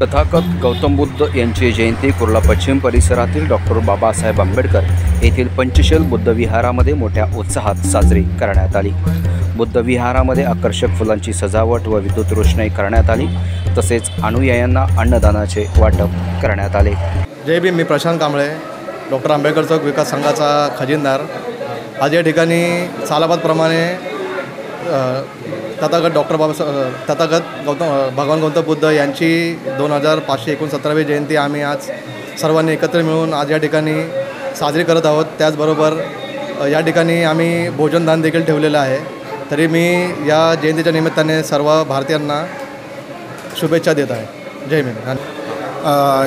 तथागत गौतम बुद्ध यांची जयंती कुर्ला पश्चिम परिसरातील डॉक्टर बाबासाहेब आंबेडकर येथील पंचशील बुद्ध विहारामध्ये मोठ्या उत्साहात साजरी करण्यात आली। बुद्ध विहारामध्ये आकर्षक फुलांची सजावट व विद्युत रोषणाई करण्यात आली। तसेच अनुयायांना अन्नदानाचे वाटप करण्यात आले। जय भीम। मी प्रशांत कांबळे, डॉक्टर आंबेडकर चौक विकास संघाचा खजिनदार। आज या ठिकाणी सालाबादप्रमाणे तथागत भगवान गौतम बुद्ध यांची 2569वी जयंती आम्ही आज सर्वांनी एकत्र मिळून आज या ठिकाणी साजरी करत आहोत। त्याचबरोबर या ठिकाणी आम्ही भोजनदान देखील ठेवलेलं आहे। तरी मी या जयंतीच्या निमित्ताने सर्व भारतीयांना शुभेच्छा देत आहे। जय भीम।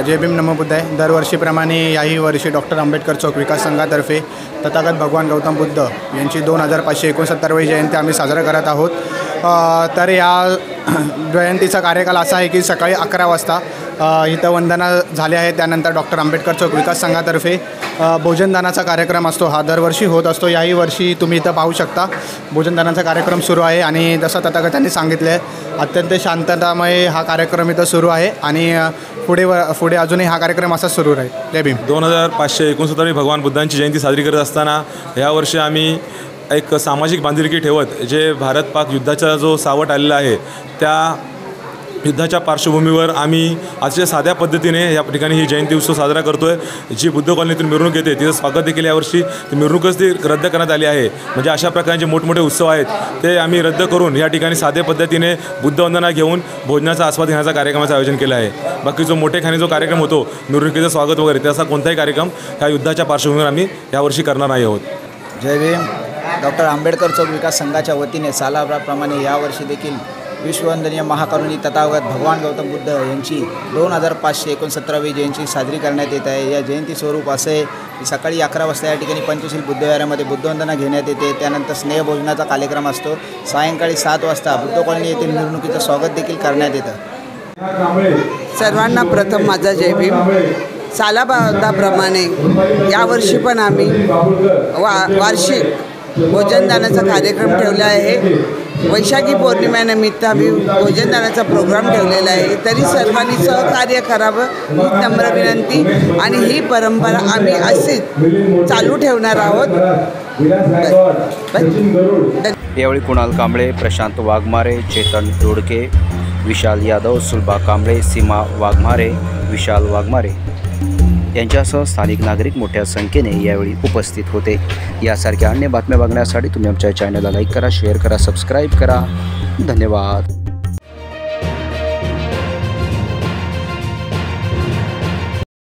जय भीम, नमो बुद्धाय। दरवर्षीप्रमाणे याही वर्षी डॉक्टर आंबेडकर चौक विकास संघातर्फे तथागत भगवान गौतम बुद्ध यांची 2569वी जयंती आम्ही साजरा करत आहोत। तर या जयंतीचा कार्यकाल असा आहे की सकाळी 11 वाजता इथं वंदना झाली आहे। त्यानंतर डॉक्टर आंबेडकर चौक विकास संघातर्फे भोजनदानाचा कार्यक्रम असतो। हा दरवर्षी होत असतो। याही वर्षी तुम्ही इथं पाहू शकता भोजनदानाचा कार्यक्रम सुरू आहे आणि जसं तथागतांनी सांगितले आहे अत्यंत शांततामय हा कार्यक्रम इथं सुरू आहे आणि पुढे अजूनही हा कार्यक्रम असाच सुरू राहील। जय भीम। 2569वी भगवान बुद्धांची जयंती साजरी करत असताना यावर्षी आम्ही एक सामाजिक बांधिलकी ठेवत जे भारत पाक युद्धाचा जो सावट आलेला आहे त्या युद्धाच्या पार्श्वभूमीवर आम्ही अतिशय साध्या पद्धतीने या ठिकाणी ही जयंती उत्सव साजरा करतो आहे। जी बुद्ध कॉलनीतून मिरवणूक येते तिचं स्वागत देखील यावर्षी मिरवणूकच ती रद्द करण्यात आली आहे। म्हणजे अशा प्रकारचे मोठमोठे उत्सव आहेत ते आम्ही रद्द करून या ठिकाणी साध्या पद्धतीने बुद्धवंदना घेऊन भोजनाचा आस्वाद घेण्याचा कार्यक्रमाचं आयोजन केलं आहे। बाकी जो मोठेखानी जो कार्यक्रम होतो मिरवणुकीचं स्वागत वगैरे त्याचा कोणताही कार्यक्रम ह्या युद्धाच्या पार्श्वभूमीवर आम्ही यावर्षी करणार नाही आहोत। जय भीम। डॉक्टर आंबेडकर चौक विकास संघाच्या वतीने सालाबादप्रमाणे यावर्षी देखील विश्ववंदनीय महाकरुणी तथागत भगवान गौतम बुद्ध यांची 2569वी जयंती साजरी करण्यात येत आहे। या जयंती स्वरूप असे आहे की सकाळी 11 वाजता या ठिकाणी पंचशील बुद्धविहारामध्ये बुद्धवंदना घेण्यात येते। त्यानंतर स्नेहभोजनाचा कार्यक्रम असतो। सायंकाळी 7 वाजता बुद्ध कॉलनी येथील मिरवणुकीचं स्वागत देखील करण्यात येतं। सर्वांना प्रथम माझा जय भीम। सालाबादाप्रमाणे यावर्षी पण आम्ही वार्षिक भोजनदानाचा कार्यक्रम ठेवला आहे। वैशाखी पौर्णिमेनिमित्त आम्ही भोजनदानाचा प्रोग्राम ठेवलेला आहे। तरी सर्वांनी सहकार्य करावं ही नम्र विनंती आणि ही परंपरा आम्ही अशीच चालू ठेवणार आहोत। यावेळी कुणाल कांबळे, प्रशांत वाघमारे, चेतन दोडके, विशाल यादव, सुलभा कांबळे, सीमा वाघमारे, विशाल वाघमारे यांच्यासह स्थानिक नागरिक मोठ्या संख्येने यावेळी उपस्थित होते। यासारख्या अन्य बातम्या बघण्यासाठी तुम्ही आमच्या चॅनलला लाईक करा, शेअर करा, सबस्क्राईब करा। धन्यवाद।